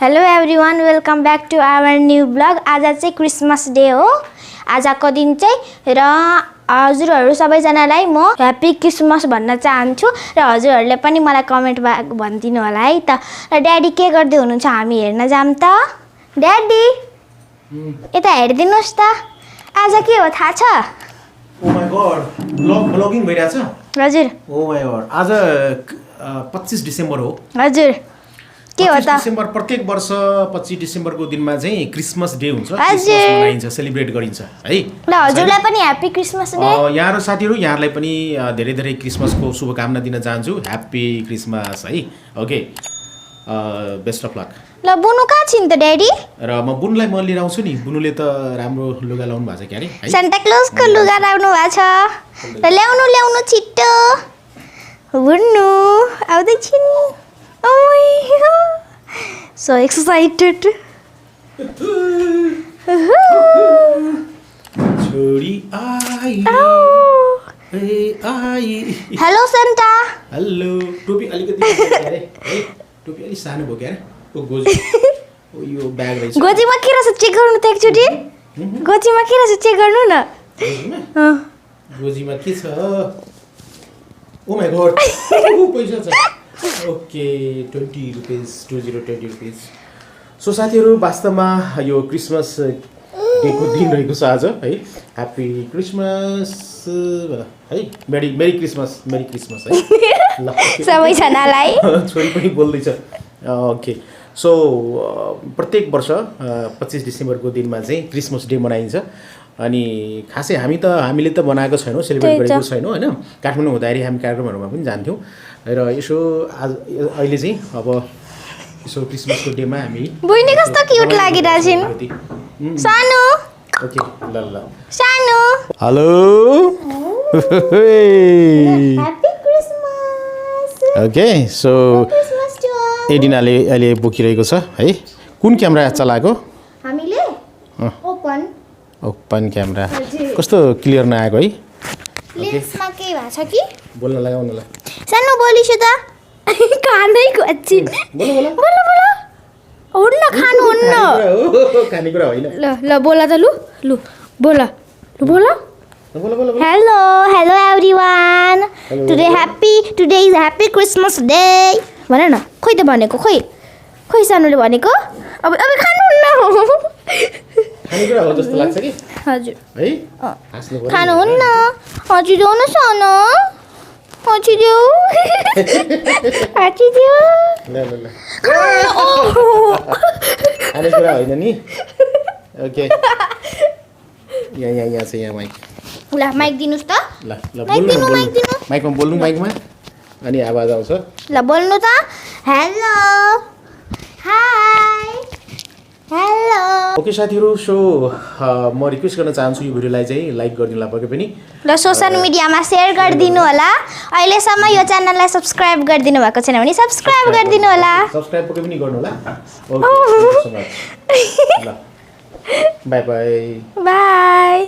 Hello everyone, welcome back to our new vlog. आज चाहिँ Christmas day हो. आजको दिन चाहिँ र हजुरहरु सबैजनालाई म ह्यापी क्रिसमस भन्न चाहन्छु र हजुरहरुले पनि मलाई कमेन्ट भनिदिनु होला है त. र ड्याडी के गर्दै हुनुहुन्छ हामी हेर्न जाम त. ड्याडी यता हेर्दिनुस् त. आज के हो थाहा छ? Oh my god, vlogging भइराछ? हजुर. Oh my god, आज 25 डिसेम्बर हो. हजुर. के हो त? 25 डिसेम्बर प्रत्येक वर्ष 25 डिसेम्बरको दिनमा चाहिँ क्रिसमस डे हुन्छ. क्रिसमस मनाइन्छ, सेलिब्रेट गरिन्छ है. ल हजुरलाई पनि ह्यापी क्रिसमस डे. यहाँ साथीहरु यहाँलाई पनि धेरै धेरै क्रिसमसको शुभकामना दिन चाहन्छु. ह्यापी क्रिसमस है. ओके. Best of lock. ल बुनु कहाँ छिन् त ड्याडी? र म बुनुलाई म लिएर आउँछु नि. बुनुले त राम्रो लुगा लाउनु भएको छ क्यारे है. सान्ता क्लजको लुगा लाउनु भएको छ. र ल्याउनु छिट्टो. बुनु आउँदै छिन्. So excited. Hello Santa. Hello. टोपी अलिकति है. टोपी अलि सानो भयो क्यारे. ओ गोजी. ओ यो ब्याग रहेछ. गोजीमा के रहेछ चेक गर्नु त एकचोटी. गोजीमा के रहेछ चेक गर्नु न. गोजीमा के छ? Oh my God. ओ पैसा छ. ओके 20 रुपैयाँ 20 रुपैयाँ. सो साथीहरु वास्तवमा यो क्रिसमस डेको दिन रहेको छ आज है. ह्यापी क्रिसमस है. मेरी क्रिसमस है. ल सबैजनालाई छोरी पनि बोल्दै छ. ओके. सो प्रत्येक वर्ष 25 डिसेम्बरको दिनमा चाहिँ क्रिसमस डे मनाइन्छ. अनि खासै हामीले त बनाएको छैनौँ, सेलिब्रेट गरेको छैनौँ हैन. काठमाडौँ हुँदाखेरि हामी कार्यक्रमहरुमा पनि जान्थ्यौँ र यसो आज अहिले चाहिँ अब यसो क्रिसमसको डेमा हामी बुइनी कस्तो क्यूट लागिराछिन्. सानो. ओके ल सानो. Hello. Happy Christmas. Okay. So एडिनाले अहिले बोकिरहेको छ है. कुन क्यामेरा चलाएको हामीले? Open camera. कस्तो क्लियर नआएको है. लेन्समा के भएको छ कि? बोल्न लगाउन ल. सानो बोलिछु त. कानै गच्छिन्. बोल. हुन्न खानु हुन्न. खाने कुरा होइन. ल बोला त लु बोला. Hello everyone. Today is happy Christmas day. भन न. खोइ त भनेको खोइ सानोले भनेको. अब खानु हुन्न. खाने कुरा हो जस्तो लाग्छ कि? हजुर. है? हाँस्नु पर्यो. खानु हुन्न. हजुर देऊ न सानो. हजुर देऊ. ल. खाने कुरा होइन नि. ओके. यहाँ छ यहाँ माइक. ल माइक दिनुस् त. ल माइक दिनु. माइकमा बोल्नु. माइकमा अनि आवाज आउँछ. ल बोल्नु त. हेलो. हाई. हेलो. ओके साथीहरु. सो म रिक्वेस्ट गर्न चाहन्छु यो भिडियोलाई चाहिँ लाइक गरिदिनु होला पक्कै पनि र सोशल मिडियामा शेयर गरिदिनु होला. अहिलेसम्म यो च्यानललाई सब्स्क्राइब गरिदिनु भएको छैन भने सब्स्क्राइब गरिदिनु होला. सब्स्क्राइब पक्कै पनि गर्नु होला. ओके. ल बाइ. बाइ.